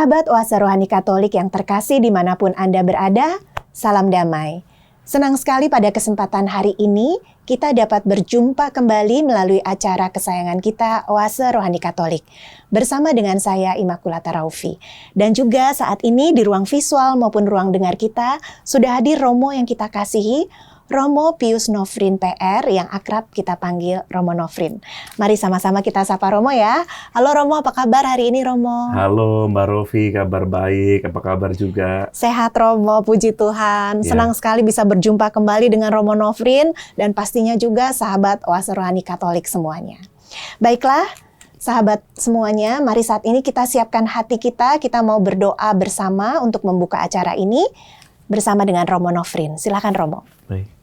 Sahabat Oase Rohani Katolik yang terkasih dimanapun Anda berada, salam damai. Senang sekali pada kesempatan hari ini kita dapat berjumpa kembali melalui acara kesayangan kita Oase Rohani Katolik bersama dengan saya Immaculata Raufi. Dan juga saat ini di ruang visual maupun ruang dengar kita sudah hadir Romo yang kita kasihi, Romo Pius Nofrin PR yang akrab kita panggil Romo Nofrin. Mari sama-sama kita sapa Romo ya. Halo Romo, apa kabar hari ini Romo? Halo Mbak Rofi, kabar baik, apa kabar juga? Sehat Romo, puji Tuhan. Senang sekali bisa berjumpa kembali dengan Romo Nofrin dan pastinya juga sahabat Oase Rohani Katolik semuanya. Baiklah, sahabat semuanya, mari saat ini kita siapkan hati kita mau berdoa bersama untuk membuka acara ini bersama dengan Romo Nofrin. Silakan Romo. Baik.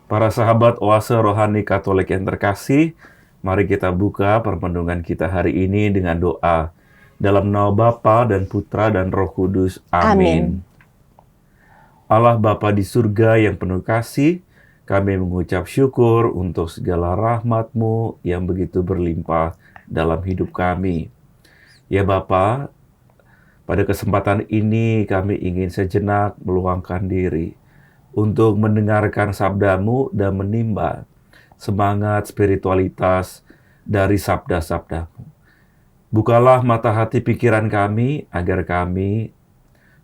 Para sahabat Oase Rohani Katolik yang terkasih, mari kita buka permenungan kita hari ini dengan doa. Dalam nama Bapa dan Putra dan Roh Kudus. Amin. Allah Bapa di surga yang penuh kasih, kami mengucap syukur untuk segala rahmat-Mu yang begitu berlimpah dalam hidup kami. Ya Bapa, pada kesempatan ini kami ingin sejenak meluangkan diri untuk mendengarkan sabda-Mu dan menimba semangat spiritualitas dari sabda-sabda-Mu. Bukalah mata hati pikiran kami agar kami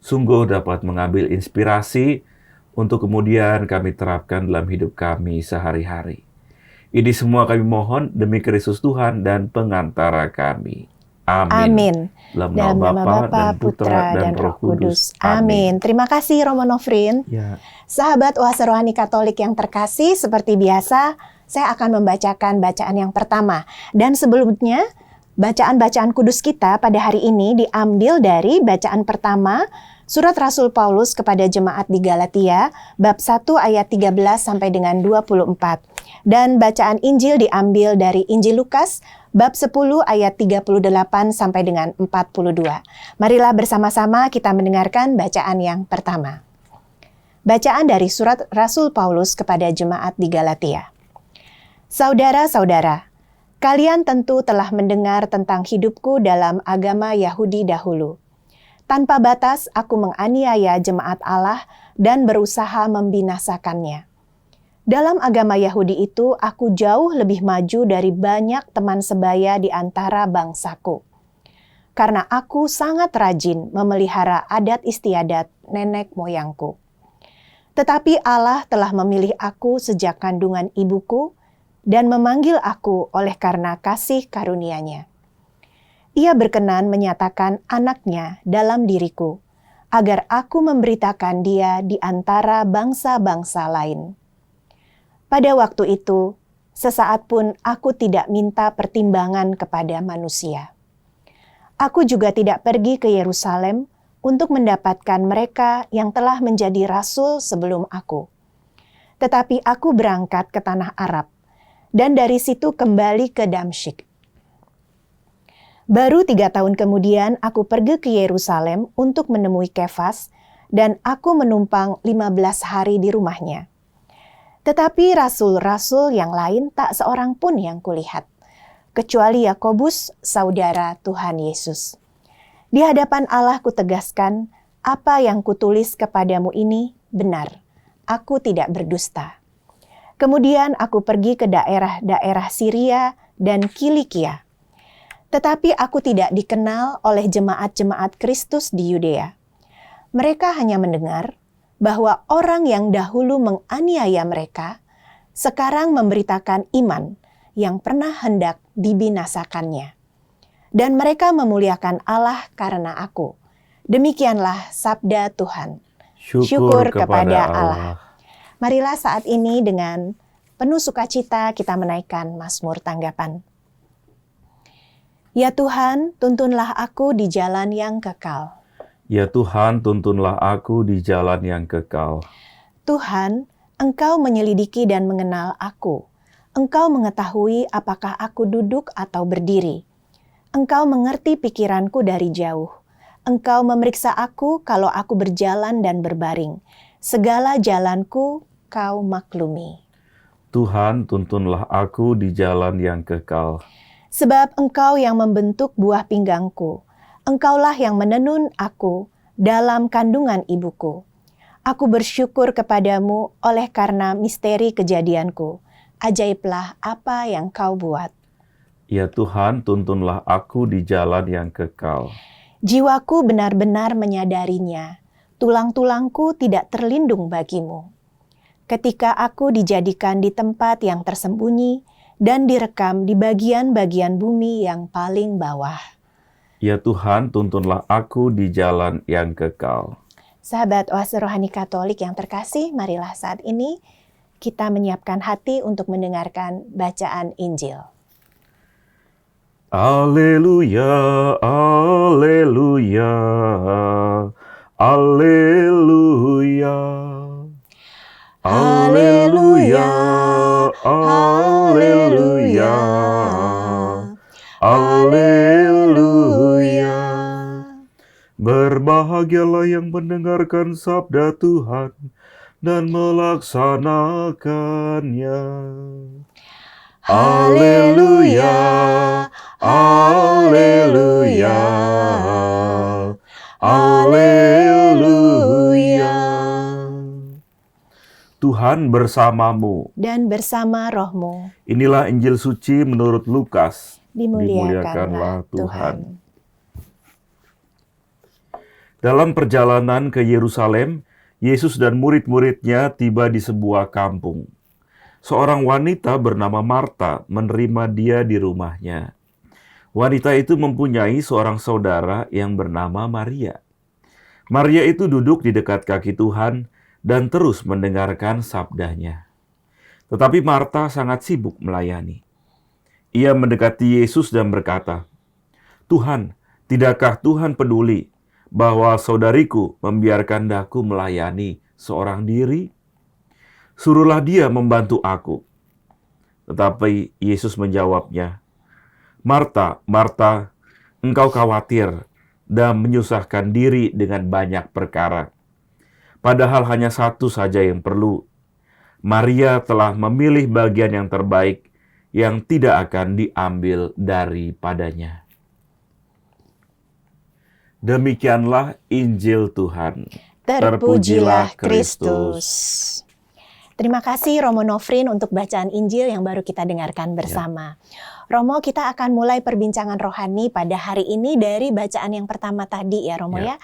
sungguh dapat mengambil inspirasi untuk kemudian kami terapkan dalam hidup kami sehari-hari. Ini semua kami mohon demi Kristus Tuhan dan pengantara kami. Amin. Dalam nama Bapa dan Putra dan Roh Kudus. Amin. Terima kasih Romo Nofrin. Ya. Sahabat Oase Rohani Katolik yang terkasih, seperti biasa saya akan membacakan bacaan yang pertama. Dan sebelumnya, bacaan-bacaan kudus kita pada hari ini diambil dari bacaan pertama Surat Rasul Paulus kepada jemaat di Galatia, bab 1 ayat 13 sampai dengan 24. Dan bacaan Injil diambil dari Injil Lukas, bab 10 ayat 38 sampai dengan 42. Marilah bersama-sama kita mendengarkan bacaan yang pertama. Bacaan dari Surat Rasul Paulus kepada jemaat di Galatia. Saudara-saudara, kalian tentu telah mendengar tentang hidupku dalam agama Yahudi dahulu. Tanpa batas aku menganiaya jemaat Allah dan berusaha membinasakannya. Dalam agama Yahudi itu aku jauh lebih maju dari banyak teman sebaya di antara bangsaku. Karena aku sangat rajin memelihara adat istiadat nenek moyangku. Tetapi Allah telah memilih aku sejak kandungan ibuku dan memanggil aku oleh karena kasih karunia-Nya. Ia berkenan menyatakan anaknya dalam diriku, agar aku memberitakan dia di antara bangsa-bangsa lain. Pada waktu itu, sesaat pun aku tidak minta pertimbangan kepada manusia. Aku juga tidak pergi ke Yerusalem untuk mendapatkan mereka yang telah menjadi rasul sebelum aku. Tetapi aku berangkat ke tanah Arab, dan dari situ kembali ke Damsyik. Baru 3 tahun kemudian aku pergi ke Yerusalem untuk menemui Kefas, dan aku menumpang 15 hari di rumahnya. Tetapi rasul-rasul yang lain tak seorang pun yang kulihat, kecuali Yakobus, saudara Tuhan Yesus. Di hadapan Allah kutegaskan, apa yang kutulis kepadamu ini benar, aku tidak berdusta. Kemudian aku pergi ke daerah-daerah Syria dan Kilikia. Tetapi aku tidak dikenal oleh jemaat-jemaat Kristus di Yudea. Mereka hanya mendengar bahwa orang yang dahulu menganiaya mereka, sekarang memberitakan iman yang pernah hendak dibinasakannya. Dan mereka memuliakan Allah karena aku. Demikianlah sabda Tuhan. Syukur kepada Allah. Marilah saat ini dengan penuh sukacita kita menaikkan Mazmur tanggapan. Ya Tuhan, tuntunlah aku di jalan yang kekal. Ya Tuhan, tuntunlah aku di jalan yang kekal. Tuhan, Engkau menyelidiki dan mengenal aku. Engkau mengetahui apakah aku duduk atau berdiri. Engkau mengerti pikiranku dari jauh. Engkau memeriksa aku kalau aku berjalan dan berbaring. Segala jalanku Kau maklumi. Tuhan, tuntunlah aku di jalan yang kekal. Sebab Engkau yang membentuk buah pinggangku. Engkaulah yang menenun aku dalam kandungan ibuku. Aku bersyukur kepadamu oleh karena misteri kejadianku. Ajaiblah apa yang kau buat. Ya Tuhan, tuntunlah aku di jalan yang kekal. Jiwaku benar-benar menyadarinya. Tulang-tulangku tidak terlindung bagimu. Ketika aku dijadikan di tempat yang tersembunyi dan direkam di bagian-bagian bumi yang paling bawah. Ya Tuhan, tuntunlah aku di jalan yang kekal. Sahabat Oase Rohani Katolik yang terkasih, marilah saat ini kita menyiapkan hati untuk mendengarkan bacaan Injil. Alleluia, alleluia, alleluia. Alleluia, alleluia, alleluia. Berbahagialah yang mendengarkan sabda Tuhan dan melaksanakannya. Alleluia, alleluia, alleluia. Tuhan bersamamu. Dan bersama rohmu. Inilah Injil suci menurut Lukas. Dimuliakanlah Tuhan. Dalam perjalanan ke Yerusalem, Yesus dan murid-muridnya tiba di sebuah kampung. Seorang wanita bernama Marta menerima dia di rumahnya. Wanita itu mempunyai seorang saudara yang bernama Maria. Maria itu duduk di dekat kaki Tuhan dan terus mendengarkan sabdanya. Tetapi Marta sangat sibuk melayani. Ia mendekati Yesus dan berkata, "Tuhan, tidakkah Tuhan peduli bahwa saudariku membiarkan daku melayani seorang diri? Suruhlah dia membantu aku." Tetapi Yesus menjawabnya, "Marta, Marta, engkau khawatir dan menyusahkan diri dengan banyak perkara. Padahal hanya satu saja yang perlu. Maria telah memilih bagian yang terbaik yang tidak akan diambil daripadanya." Demikianlah Injil Tuhan. Terpujilah Kristus. Terima kasih Romo Nofrin untuk bacaan Injil yang baru kita dengarkan bersama. Romo, kita akan mulai perbincangan rohani pada hari ini dari bacaan yang pertama tadi ya Romo ya.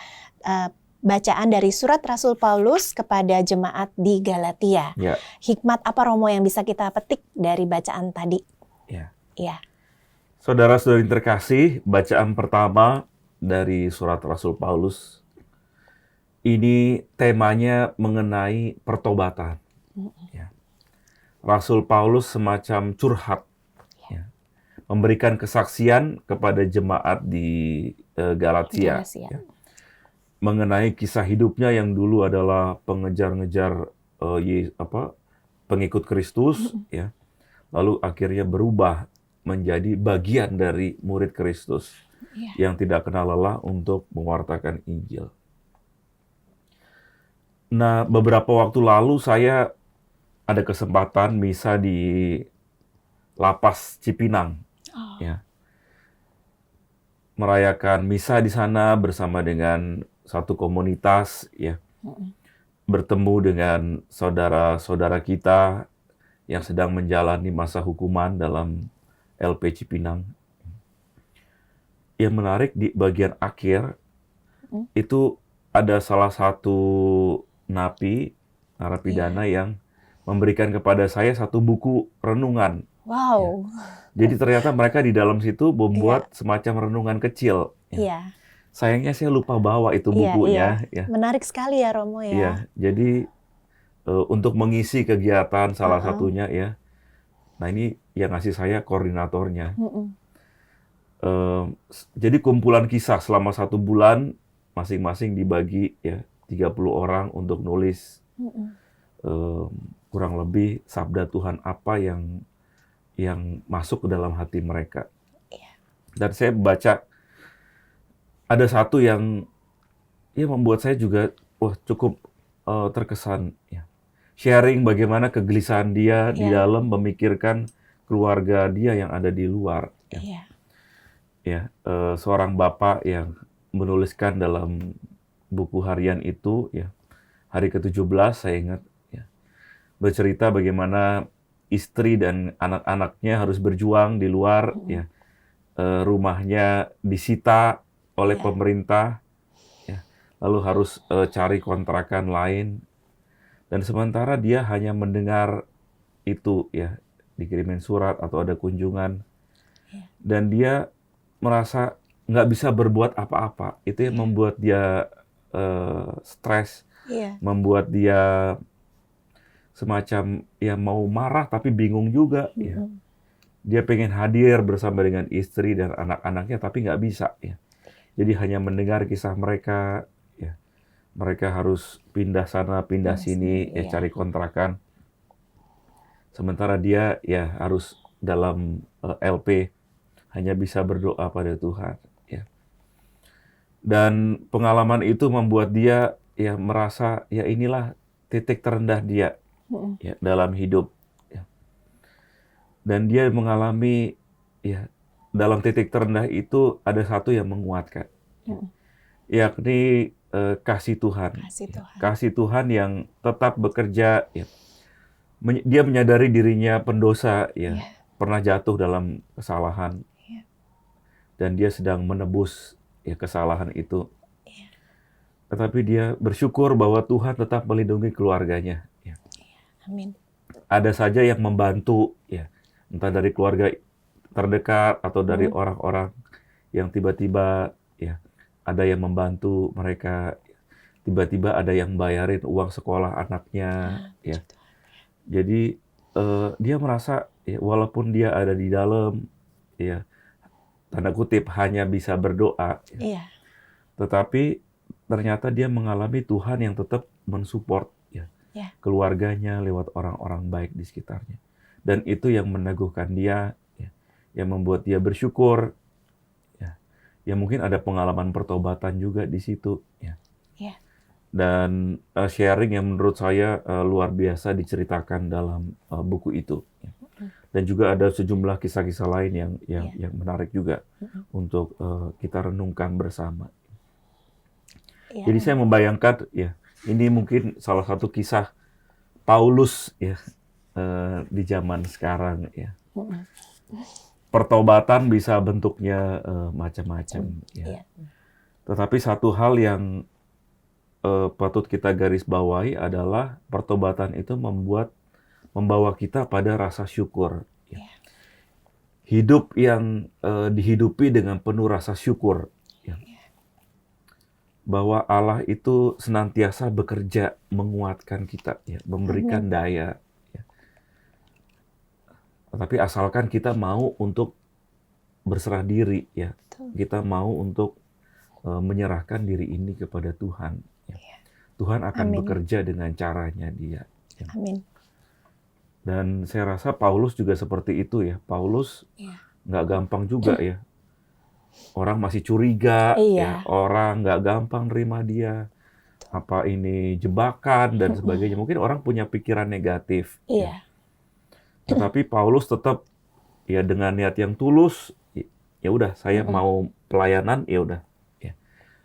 Bacaan dari surat Rasul Paulus kepada jemaat di Galatia. Hikmat apa Romo yang bisa kita petik dari bacaan tadi? Saudara-saudari terkasih, bacaan pertama dari surat Rasul Paulus ini temanya mengenai pertobatan. Rasul Paulus semacam curhat, memberikan kesaksian kepada jemaat di Galatia. Mengenai kisah hidupnya yang dulu adalah pengejar-ngejar pengikut Kristus, lalu akhirnya berubah menjadi bagian dari murid Kristus yang tidak kenal lelah untuk mewartakan Injil. Nah, beberapa waktu lalu saya ada kesempatan misa di Lapas Cipinang, merayakan misa di sana bersama dengan satu komunitas, bertemu dengan saudara-saudara kita yang sedang menjalani masa hukuman dalam LP Cipinang. Yang menarik di bagian akhir itu ada salah satu narapidana yang memberikan kepada saya satu buku renungan. Wow. Jadi ternyata mereka di dalam situ membuat semacam renungan kecil. Sayangnya saya lupa bawa itu bukunya. Menarik sekali ya Romo ya. Jadi untuk mengisi kegiatan salah satunya nah ini yang ngasih saya koordinatornya. Jadi kumpulan kisah selama 1 bulan masing-masing dibagi 30 orang untuk nulis kurang lebih sabda Tuhan apa yang masuk ke dalam hati mereka. Dan saya baca ada satu yang membuat saya juga cukup terkesan. Sharing bagaimana kegelisahan dia di dalam memikirkan keluarga dia yang ada di luar. Seorang bapak yang menuliskan dalam buku harian itu, ya, hari ke-17 saya ingat, ya, bercerita bagaimana istri dan anak-anaknya harus berjuang di luar, ya, rumahnya disita oleh pemerintah, ya, lalu harus cari kontrakan lain, dan sementara dia hanya mendengar itu, ya, dikirimin surat atau ada kunjungan, dan dia merasa nggak bisa berbuat apa-apa. Itu yang membuat dia stres, membuat dia semacam ya mau marah tapi bingung juga. Ya. Dia pengen hadir bersama dengan istri dan anak-anaknya tapi nggak bisa. Ya. Jadi hanya mendengar kisah mereka. Ya. Mereka harus pindah sana, pindah sini, ya, cari kontrakan. Sementara dia ya harus dalam LP hanya bisa berdoa pada Tuhan. Ya. Dan pengalaman itu membuat dia ya merasa ya inilah titik terendah dia. Ya, dalam hidup, ya. Dan dia mengalami ya dalam titik terendah itu ada satu yang menguatkan, yakni kasih Tuhan. Kasih Tuhan yang tetap bekerja. Ya. Dia menyadari dirinya pendosa, ya, pernah jatuh dalam kesalahan, dan dia sedang menebus ya kesalahan itu. Tetapi dia bersyukur bahwa Tuhan tetap melindungi keluarganya. Ya. Amin. Ada saja yang membantu, ya, entah dari keluarga terdekat atau dari orang-orang yang tiba-tiba, ya, ada yang membantu mereka, tiba-tiba ada yang bayarin uang sekolah anaknya, ya. Jadi dia merasa, ya, walaupun dia ada di dalam, ya, tanda kutip hanya bisa berdoa, ya, tetapi ternyata dia mengalami Tuhan yang tetap mensupport. Keluarganya lewat orang-orang baik di sekitarnya. Dan itu yang meneguhkan dia, ya, yang membuat dia bersyukur. Ya, ya mungkin ada pengalaman pertobatan juga di situ. Ya. Dan sharing yang menurut saya luar biasa diceritakan dalam buku itu. Ya. Dan juga ada sejumlah kisah-kisah lain yang menarik juga untuk kita renungkan bersama. Jadi saya membayangkan, ya, ini mungkin salah satu kisah Paulus, ya, di zaman sekarang, ya. Pertobatan bisa bentuknya macam-macam, ya. Tetapi satu hal yang patut kita garis bawahi adalah pertobatan itu membawa kita pada rasa syukur. Ya. Hidup yang dihidupi dengan penuh rasa syukur. Bahwa Allah itu senantiasa bekerja menguatkan kita, ya, memberikan daya. Ya. Tapi asalkan kita mau untuk berserah diri, ya, kita mau untuk menyerahkan diri ini kepada Tuhan. Ya. Tuhan akan bekerja dengan caranya Dia. Ya. Dan saya rasa Paulus juga seperti itu, ya. Paulus nggak gampang juga, ya. Orang masih curiga, ya, orang nggak gampang nerima dia. Apa ini jebakan dan sebagainya. Mungkin orang punya pikiran negatif. Ya. Tetapi Paulus tetap ya dengan niat yang tulus. Ya udah, saya mau pelayanan, ya udah. Ya.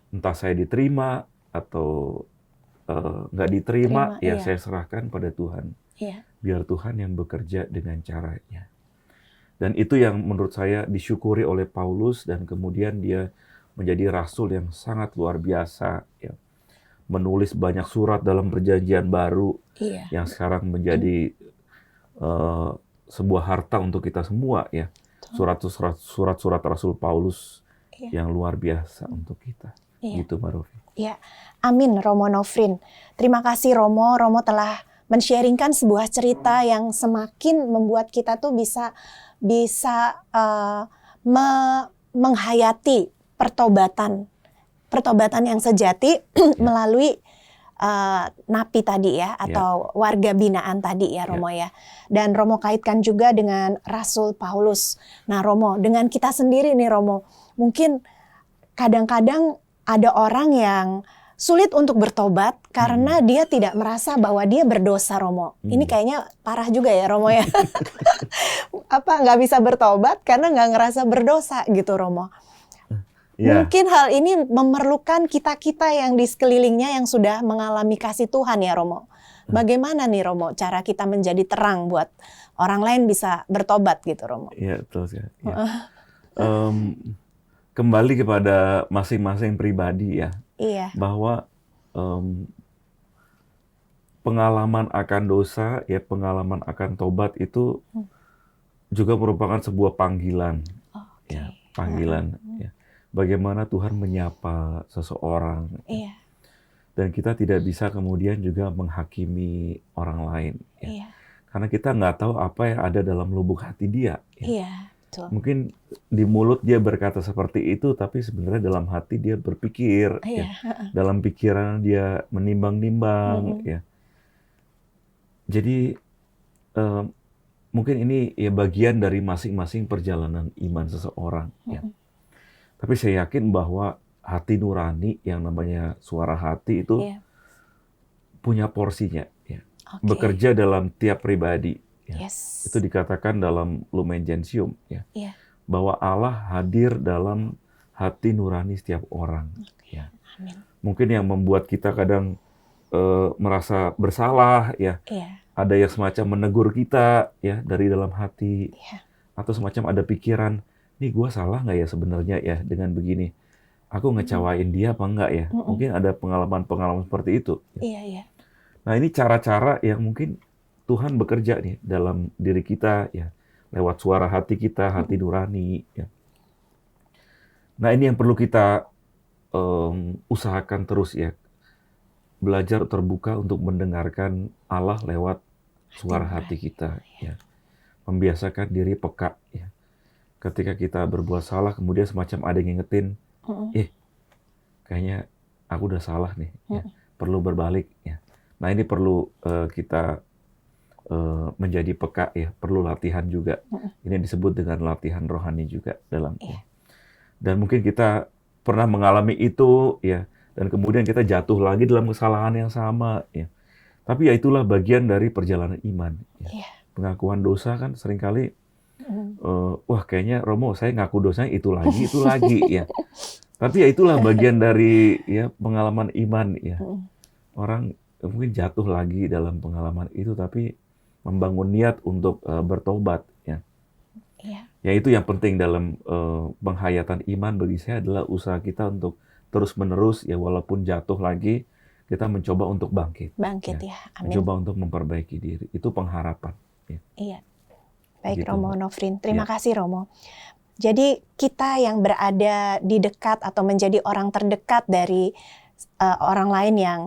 Entah saya diterima atau nggak diterima, saya serahkan pada Tuhan. Biar Tuhan yang bekerja dengan caranya. Dan itu yang menurut saya disyukuri oleh Paulus, dan kemudian dia menjadi rasul yang sangat luar biasa, ya. Menulis banyak surat dalam Perjanjian Baru yang sekarang menjadi sebuah harta untuk kita semua, ya. Surat-surat Rasul Paulus yang luar biasa untuk kita. Gitu, Mbak Rofi. Ya, amin, Romo Nofrin. Terima kasih Romo. Romo telah men-sharingkan sebuah cerita yang semakin membuat kita tuh bisa menghayati pertobatan yang sejati melalui napi tadi, ya, atau warga binaan tadi, ya, Romo, ya. Dan Romo kaitkan juga dengan Rasul Paulus. Nah, Romo, dengan kita sendiri nih, Romo, mungkin kadang-kadang ada orang yang sulit untuk bertobat karena dia tidak merasa bahwa dia berdosa, Romo. Ini kayaknya parah juga ya, Romo, ya. Nggak bisa bertobat karena nggak ngerasa berdosa gitu, Romo. Ya. Mungkin hal ini memerlukan kita-kita yang di sekelilingnya yang sudah mengalami kasih Tuhan ya Romo. Bagaimana nih Romo cara kita menjadi terang buat orang lain bisa bertobat gitu Romo? Iya, betul sekali. Ya. Kembali kepada masing-masing pribadi ya, Iya, bahwa pengalaman akan dosa, ya pengalaman akan tobat itu juga merupakan sebuah panggilan, oke. ya panggilan. Ya. Bagaimana Tuhan menyapa seseorang, Iya, dan kita tidak bisa kemudian juga menghakimi orang lain, ya. iya, Karena kita nggak tahu apa yang ada dalam lubuk hati dia. Ya. iya, betul. Mungkin di mulut dia berkata seperti itu, tapi sebenarnya dalam hati dia berpikir, Iya, ya. Dalam pikiran dia menimbang-nimbang, ya. Jadi mungkin ini ya bagian dari masing-masing perjalanan iman seseorang. Ya. Tapi saya yakin bahwa hati nurani yang namanya suara hati itu iya. punya porsinya. Ya. Oke. Bekerja dalam tiap pribadi. Ya. Yes. Itu dikatakan dalam Lumen Gentium. Ya. Iya. Bahwa Allah hadir dalam hati nurani setiap orang. Ya. Amin. Mungkin yang membuat kita kadang merasa bersalah, ya. Iya. Ada yang semacam menegur kita, ya, dari dalam hati, Iya. atau semacam ada pikiran, nih gue salah nggak ya sebenarnya ya dengan begini, aku ngecewain dia apa enggak ya? Mungkin ada pengalaman-pengalaman seperti itu. Iya, iya. Nah ini cara-cara yang mungkin Tuhan bekerja nih dalam diri kita, ya, lewat suara hati kita, hati nurani. Ya. Nah ini yang perlu kita usahakan terus ya. Belajar terbuka untuk mendengarkan Allah lewat suara hati kita. Ya. Membiasakan diri peka. Ya. Ketika kita berbuat salah, kemudian semacam ada yang ngingetin, kayaknya aku udah salah nih. Ya. Perlu berbalik. Ya. Nah ini perlu kita menjadi peka ya. Perlu latihan juga. Ini disebut dengan latihan rohani juga dalam. Ya. Dan mungkin kita pernah mengalami itu ya. Dan kemudian kita jatuh lagi dalam kesalahan yang sama, ya. Tapi ya itulah bagian dari perjalanan iman. Ya. Iya. Pengakuan dosa kan seringkali, wah kayaknya Romo saya ngaku dosanya itu lagi, ya. Tapi ya itulah bagian dari ya pengalaman iman, ya. Orang mungkin jatuh lagi dalam pengalaman itu, tapi membangun niat untuk bertobat, ya. Iya. Ya itu yang penting dalam penghayatan iman bagi saya adalah usaha kita untuk terus-menerus ya walaupun jatuh lagi kita mencoba untuk bangkit. Bangkit ya. Amin. Mencoba untuk memperbaiki diri. Itu pengharapan. Ya. Iya. Baik Gitu, Romo Mbak. Nofrin. Terima Ya. kasih Romo. Jadi kita yang berada di dekat atau menjadi orang terdekat dari orang lain yang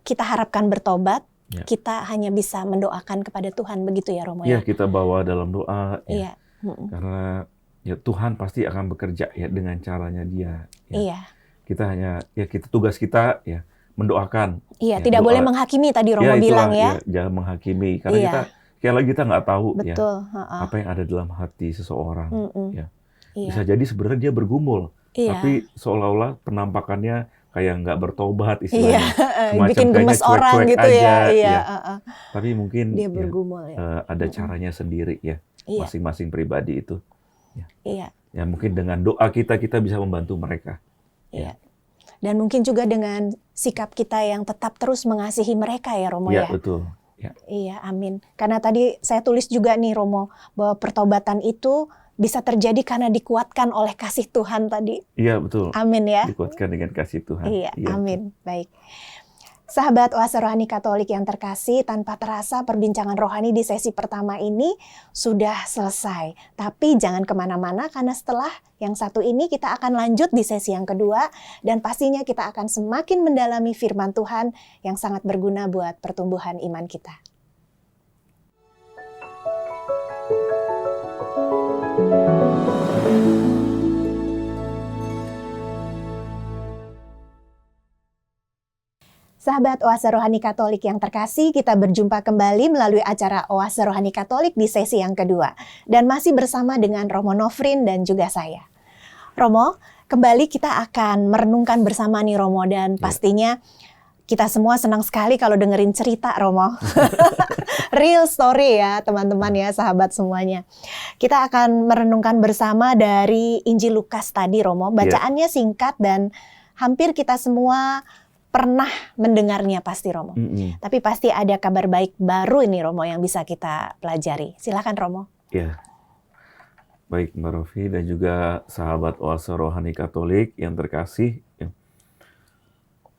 kita harapkan bertobat, Ya. kita hanya bisa mendoakan kepada Tuhan, begitu ya Romo Ya ya? kita bawa dalam doa. Ya. Iya. Karena ya Tuhan pasti akan bekerja ya dengan caranya Dia. Ya. Iya. Kita hanya ya tugas kita ya mendoakan. Iya, Ya, tidak doa. boleh menghakimi tadi Romo Ya, itulah, bilang ya. jangan menghakimi karena Iya. kita sekali lagi kita nggak tahu ya Betul. apa yang ada dalam hati seseorang. Ya. Iya. Bisa jadi sebenarnya dia bergumul, Iya. tapi seolah-olah penampakannya kayak nggak bertobat Iya. istilahnya. Semacam Bikin kayaknya gemes orang cuek-cuek gitu ya. aja, Iya. ya. Tapi mungkin Dia ya, bergumul ya. ada caranya sendiri ya, Iya. masing-masing pribadi itu. Iya. Ya mungkin dengan doa kita bisa membantu mereka. Iya. Dan mungkin juga dengan sikap kita yang tetap terus mengasihi mereka ya Romo Ya, ya. betul. Ya. Iya, amin. Karena tadi saya tulis juga nih Romo bahwa pertobatan itu bisa terjadi karena dikuatkan oleh kasih Tuhan tadi. Iya, betul. Amin ya. Dikuatkan dengan kasih Tuhan. Iya, amin. Baik. Sahabat Oase Rohani Katolik yang terkasih, tanpa terasa perbincangan rohani di sesi pertama ini sudah selesai. Tapi jangan kemana-mana karena setelah yang satu ini kita akan lanjut di sesi yang kedua. Dan pastinya kita akan semakin mendalami firman Tuhan yang sangat berguna buat pertumbuhan iman kita. Sahabat Oase Rohani Katolik yang terkasih, kita berjumpa kembali melalui acara Oase Rohani Katolik di sesi yang kedua. Dan masih bersama dengan Romo Nofrin dan juga saya. Romo, kembali kita akan merenungkan bersama nih Romo, dan pastinya Kita semua senang sekali kalau dengerin cerita, Romo. Real story ya, teman-teman ya, sahabat semuanya. Kita akan merenungkan bersama dari Injil Lukas tadi, Romo. Bacaannya singkat dan hampir kita semua pernah mendengarnya pasti, Romo. Tapi pasti ada kabar baik baru ini, Romo, yang bisa kita pelajari. Silakan, Romo. Ya, baik Mbak Rofi dan juga sahabat Oase Rohani Katolik yang terkasih.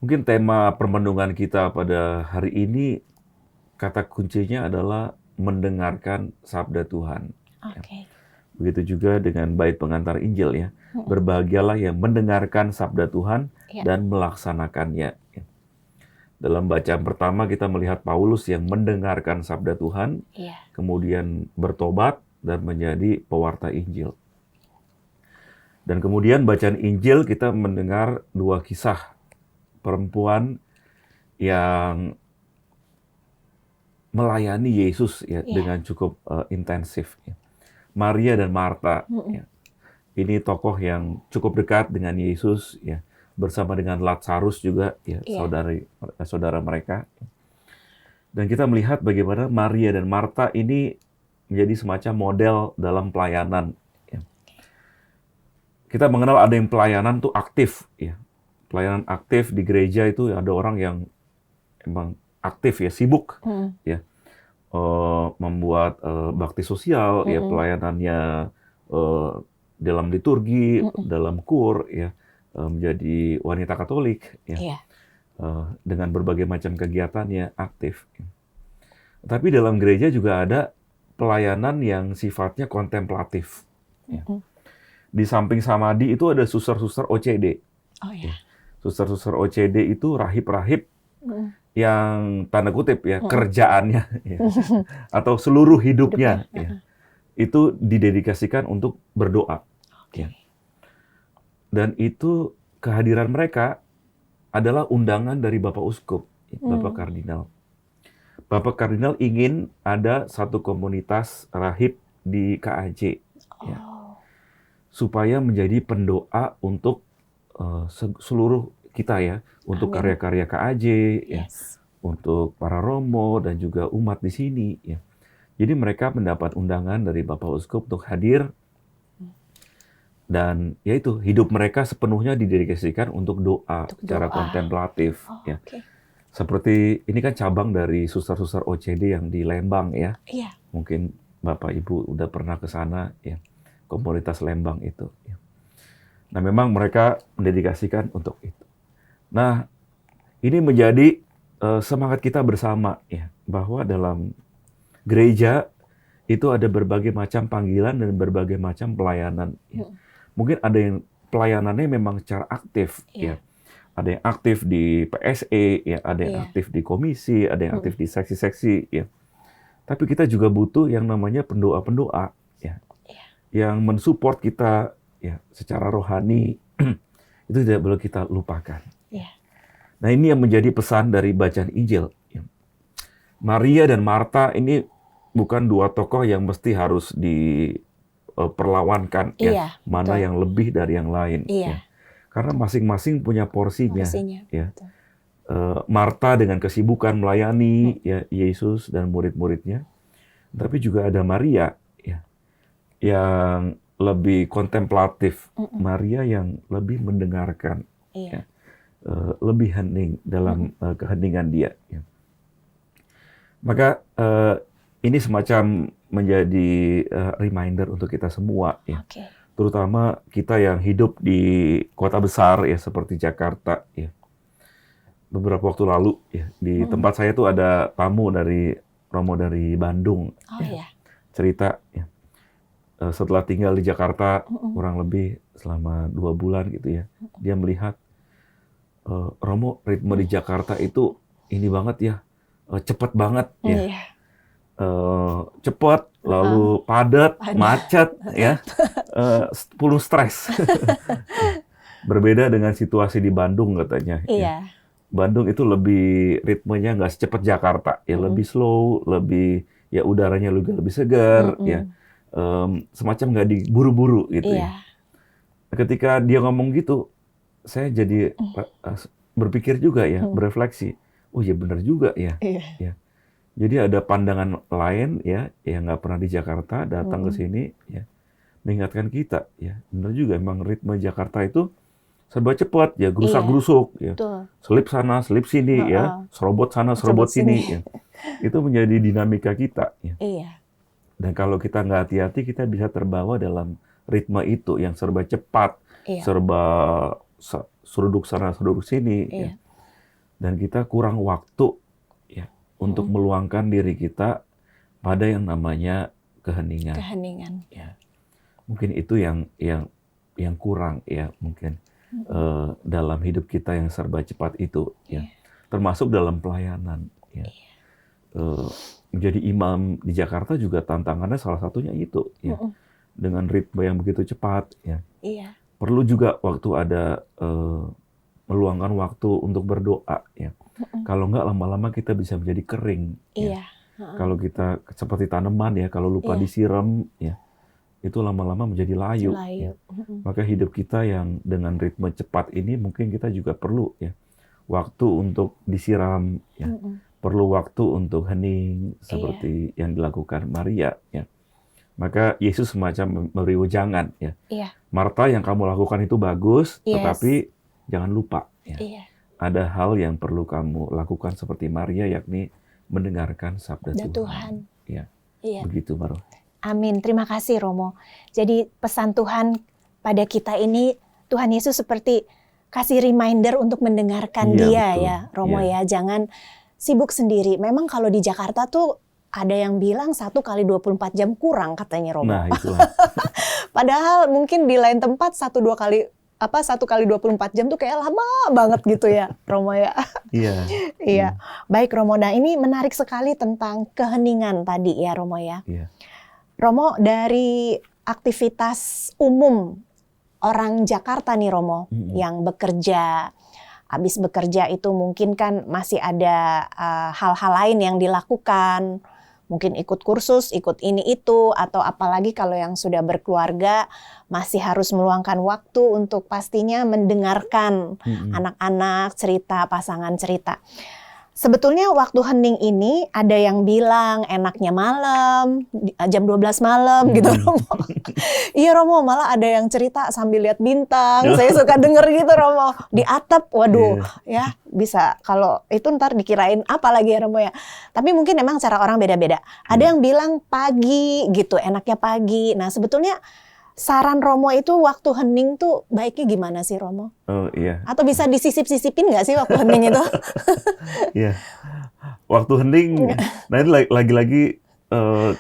Mungkin tema permenungan kita pada hari ini, kata kuncinya adalah mendengarkan sabda Tuhan. Oke. Begitu juga dengan bait pengantar Injil ya. Berbahagialah yang mendengarkan sabda Tuhan dan melaksanakannya. Dalam bacaan pertama kita melihat Paulus yang mendengarkan sabda Tuhan, kemudian bertobat dan menjadi pewarta Injil. Dan kemudian bacaan Injil kita mendengar dua kisah perempuan yang melayani Yesus ya, dengan cukup intensif. Ya. Maria dan Marta. Ya. Ini tokoh yang cukup dekat dengan Yesus, ya, bersama dengan Lazarus juga, ya, saudara mereka. Dan kita melihat bagaimana Maria dan Marta ini menjadi semacam model dalam pelayanan. Ya. Kita mengenal ada yang pelayanan tuh aktif, ya. Pelayanan aktif di gereja itu ada orang yang emang aktif ya, sibuk, ya, membuat bakti sosial, ya, pelayanannya dalam liturgi, dalam kur, ya, menjadi wanita Katolik, ya, dengan berbagai macam kegiatannya aktif. Tapi dalam gereja juga ada pelayanan yang sifatnya kontemplatif. Ya. Di samping samadi itu ada suster-suster OCD. Oh ya. Suster-suster OCD itu rahib-rahib yang tanda kutip ya kerjaannya ya, atau seluruh hidupnya ya, itu didedikasikan untuk berdoa. Ya. Dan itu kehadiran mereka adalah undangan dari Bapak Uskup, Bapak Kardinal. Bapak Kardinal ingin ada satu komunitas rahib di KAJ, ya, supaya menjadi pendoa untuk seluruh kita ya, untuk karya-karya KAJ, ya, untuk para romo dan juga umat di sini. Ya. Jadi mereka mendapat undangan dari Bapak Uskup untuk hadir, dan yaitu hidup mereka sepenuhnya didedikasikan untuk doa secara kontemplatif. Ya. Seperti ini kan cabang dari suster-suster OCD yang di Lembang ya. Mungkin Bapak Ibu udah pernah ke sana ya, komunitas Lembang itu. Ya. Nah, memang mereka mendedikasikan untuk itu. Nah, ini menjadi semangat kita bersama ya, bahwa dalam gereja itu ada berbagai macam panggilan dan berbagai macam pelayanan. Ya. Mungkin ada yang pelayanannya memang secara aktif ya. Ada yang aktif di PSE, ya, ada yang aktif di komisi, ada yang aktif di seksi-seksi, ya. Tapi kita juga butuh yang namanya pendoa-pendoa, ya, yang mensupport kita, ya, secara rohani. Itu tidak boleh kita lupakan. Nah, ini yang menjadi pesan dari bacaan Injil. Ya. Maria dan Marta ini bukan dua tokoh yang mesti harus diperlawankan, ya, mana yang lebih dari yang lain. Ya. Karena masing-masing punya porsinya. Ya. Marta dengan kesibukan melayani ya, Yesus dan murid-muridnya. Tapi juga ada Maria ya, yang lebih kontemplatif. Maria yang lebih mendengarkan. Ya. Lebih hening dalam keheningan dia. Ya. Maka ini semacam menjadi reminder untuk kita semua. Ya. Terutama kita yang hidup di kota besar ya seperti Jakarta ya. Beberapa waktu lalu ya di tempat saya tuh ada tamu dari Romo dari Bandung. Cerita ya. Setelah tinggal di Jakarta kurang lebih selama 2 bulan gitu ya. Dia melihat Romo, ritme di Jakarta itu ini banget ya. Cepat banget ya. Cepat, lalu padat, macet, ya, penuh stres. Berbeda dengan situasi di Bandung katanya. Ya. Bandung itu lebih ritmenya nggak secepat Jakarta, ya lebih slow, lebih ya udaranya lebih segar, ya semacam nggak diburu-buru gitu. Ya. Ketika dia ngomong gitu, saya jadi berpikir juga ya, berefleksi. Oh ya benar juga ya. Iya. Ya. Jadi ada pandangan lain ya yang nggak pernah di Jakarta datang ke sini ya, mengingatkan kita ya. Benar juga, emang ritme Jakarta itu serba cepat ya, gerusak-gerusuk ya. Betul. Selip sana, selip sini ya, serobot sana, serobot sini ya. Itu menjadi dinamika kita ya. Iya. Dan kalau kita nggak hati-hati, kita bisa terbawa dalam ritme itu yang serba cepat, serba seruduk sana, seruduk sini ya. Dan kita kurang waktu ya untuk meluangkan diri kita pada yang namanya keheningan. Keheningan. Ya. Mungkin itu yang kurang ya, mungkin dalam hidup kita yang serba cepat itu ya. Termasuk dalam pelayanan ya. Menjadi imam di Jakarta juga tantangannya salah satunya itu ya. Dengan ritme yang begitu cepat ya. Iya. Perlu juga waktu ada meluangkan waktu untuk berdoa ya. Kalau enggak lama-lama kita bisa menjadi kering. Iya. Ya. Kalau kita seperti tanaman ya, kalau lupa disiram ya, itu lama-lama menjadi layu. Ya. Maka hidup kita yang dengan ritme cepat ini mungkin kita juga perlu ya waktu untuk disiram ya. Perlu waktu untuk hening seperti yang dilakukan Maria ya. Maka Yesus semacam memberi wejangan ya. Marta, yang kamu lakukan itu bagus, tetapi jangan lupa ya. Ada hal yang perlu kamu lakukan seperti Maria, yakni mendengarkan sabda Tuhan. Ya. Begitu, Maro. Amin. Terima kasih, Romo. Jadi pesan Tuhan pada kita ini, Tuhan Yesus seperti kasih reminder untuk mendengarkan Dia, betul. Ya, Romo ya. Jangan sibuk sendiri. Memang kalau di Jakarta tuh ada yang bilang 1 kali 24 jam kurang katanya, Romo. Nah, itulah. Padahal mungkin di lain tempat 1 kali 24 jam tuh kayak lama banget gitu ya, Romo ya. Iya. Iya. Baik, Romo. Nah, ini menarik sekali tentang keheningan tadi ya, Romo ya. Iya. Romo, dari aktivitas umum orang Jakarta nih, Romo, yang bekerja, habis bekerja itu mungkin kan masih ada hal-hal lain yang dilakukan. Mungkin ikut kursus, ikut ini itu, atau apalagi kalau yang sudah berkeluarga masih harus meluangkan waktu untuk pastinya mendengarkan anak-anak cerita, pasangan cerita. Sebetulnya waktu hening ini ada yang bilang enaknya malam, jam 12 malam gitu, Romo. Iya, Romo, malah ada yang cerita sambil lihat bintang. Saya suka denger gitu, Romo. Di atap, waduh, ya bisa. Kalau itu ntar dikirain apa lagi ya, Romo ya. Tapi mungkin emang cara orang beda-beda. Ada yang bilang pagi gitu, enaknya pagi. Nah, sebetulnya saran Romo itu waktu hening tuh baiknya gimana sih, Romo? Oh iya. Atau bisa disisip-sisipin nggak sih waktu hening itu? Iya. Waktu hening, nah ini lagi-lagi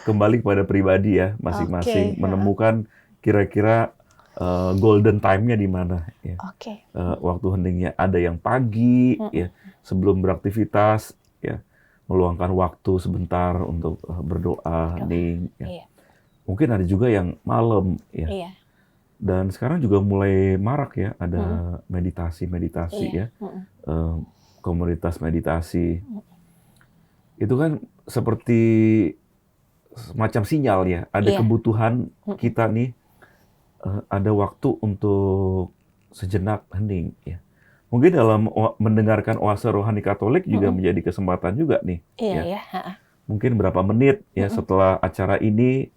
kembali kepada pribadi ya, masing-masing menemukan kira-kira golden time-nya di mana. Ya. Waktu heningnya ada yang pagi, ya, sebelum beraktivitas, ya, meluangkan waktu sebentar untuk berdoa, hening. Ya. Mungkin ada juga yang malam, ya. Dan sekarang juga mulai marak ya, ada meditasi ya, komunitas meditasi. Itu kan seperti semacam sinyal ya, ada kebutuhan kita nih, ada waktu untuk sejenak hening. Ya. Mungkin dalam mendengarkan oase rohani Katolik juga menjadi kesempatan juga nih. Mungkin berapa menit ya setelah acara ini,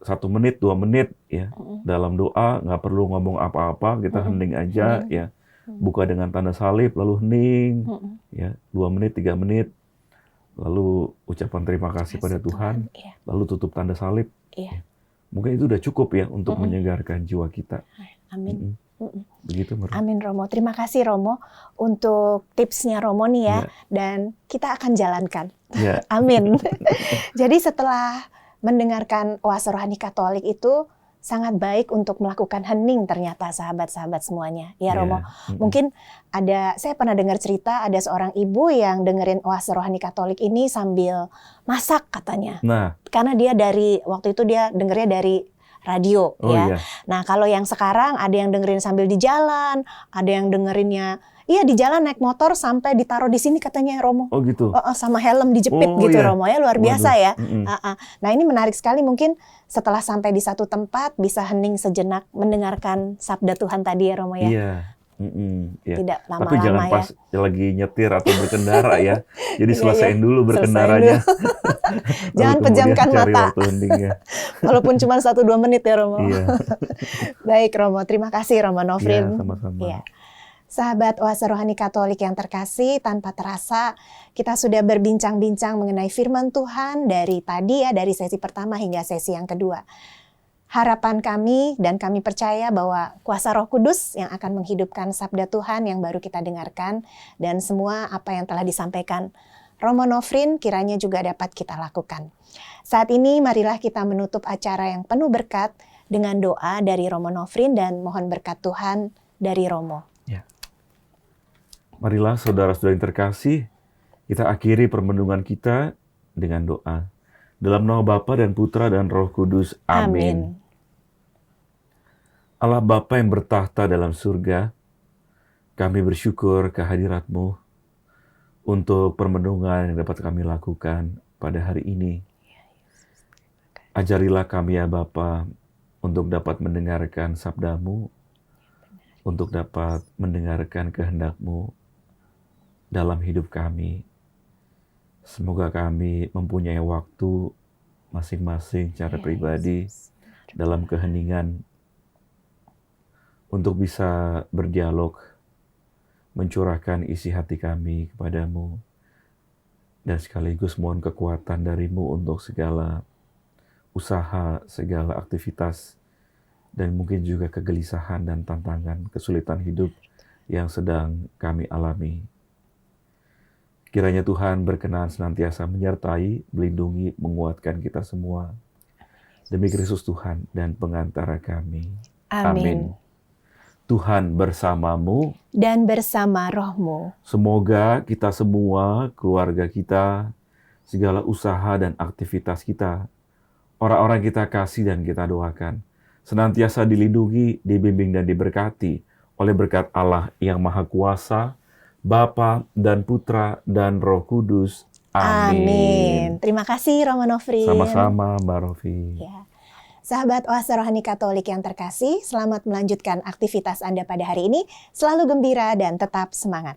1 menit, 2 menit ya, dalam doa, nggak perlu ngomong apa-apa, kita hening aja ya, buka dengan tanda salib, lalu hening, ya, 2 menit, 3 menit, lalu ucapan terima kasih pada Tuhan, lalu tutup tanda salib. Ya. Mungkin itu udah cukup ya untuk menyegarkan jiwa kita. Amin. Begitu, Maro. Amin, Romo. Terima kasih, Romo, untuk tipsnya Romo nih ya, dan kita akan jalankan. Amin. Jadi setelah mendengarkan oase rohani Katolik itu sangat baik untuk melakukan hening ternyata, sahabat-sahabat semuanya. Ya, Romo. Mungkin saya pernah dengar cerita ada seorang ibu yang dengerin oase rohani Katolik ini sambil masak katanya. Nah. Karena dia waktu itu dia dengernya dari radio ya. Nah, kalau yang sekarang ada yang dengerin sambil di jalan, ada yang dengerinnya di jalan naik motor sampai ditaruh di sini katanya, Romo. Oh gitu. Sama helm dijepit gitu, Romo ya, luar biasa ya. Nah, ini menarik sekali, mungkin setelah sampai di satu tempat bisa hening sejenak mendengarkan sabda Tuhan tadi ya, Romo ya. Ya. Tidak Tapi jangan lama-lama ya. pas lagi nyetir atau berkendara ya. Jadi Iya, selesaiin dulu selesaiin berkendaranya. dulu. Lalu Jangan kemudian pejamkan cari mata. waktu hening ya. Walaupun cuma 1-2 menit ya Romo. Iya. Baik Romo, terima kasih Romo Iya, Nofrin. sama-sama. Iya. Sahabat Oase Rohani Katolik yang terkasih, tanpa terasa kita sudah berbincang-bincang mengenai firman Tuhan dari tadi ya, dari sesi pertama hingga sesi yang kedua. Harapan kami dan kami percaya bahwa kuasa Roh Kudus yang akan menghidupkan sabda Tuhan yang baru kita dengarkan dan semua apa yang telah disampaikan Romo Nofrin kiranya juga dapat kita lakukan. Saat ini marilah kita menutup acara yang penuh berkat dengan doa dari Romo Nofrin dan mohon berkat Tuhan dari Romo. Marilah saudara-saudara yang terkasih, kita akhiri permenungan kita dengan doa. Dalam nama Bapa dan Putra dan Roh Kudus. Amin. Allah Bapa yang bertahta dalam surga, kami bersyukur kehadirat-Mu untuk permenungan yang dapat kami lakukan pada hari ini. Ajarilah kami ya Bapa untuk dapat mendengarkan sabda-Mu, untuk dapat mendengarkan kehendak-Mu dalam hidup kami. Semoga kami mempunyai waktu masing-masing secara pribadi dalam keheningan untuk bisa berdialog, mencurahkan isi hati kami kepadamu, dan sekaligus mohon kekuatan darimu untuk segala usaha, segala aktivitas, dan mungkin juga kegelisahan dan tantangan, kesulitan hidup yang sedang kami alami. Kiranya Tuhan berkenan senantiasa menyertai, melindungi, menguatkan kita semua. Demi Kristus Tuhan dan pengantara kami. Amin. Tuhan bersamamu dan bersama rohmu. Semoga kita semua, keluarga kita, segala usaha dan aktivitas kita, orang-orang kita kasih dan kita doakan, senantiasa dilindungi, dibimbing dan diberkati oleh berkat Allah yang Maha Kuasa, Bapa dan Putra dan Roh Kudus. Amin. Terima kasih Romo Nofrin. Sama-sama Mbak Rofi. Ya. Sahabat Oase Rohani Katolik yang terkasih, selamat melanjutkan aktivitas Anda pada hari ini. Selalu gembira dan tetap semangat.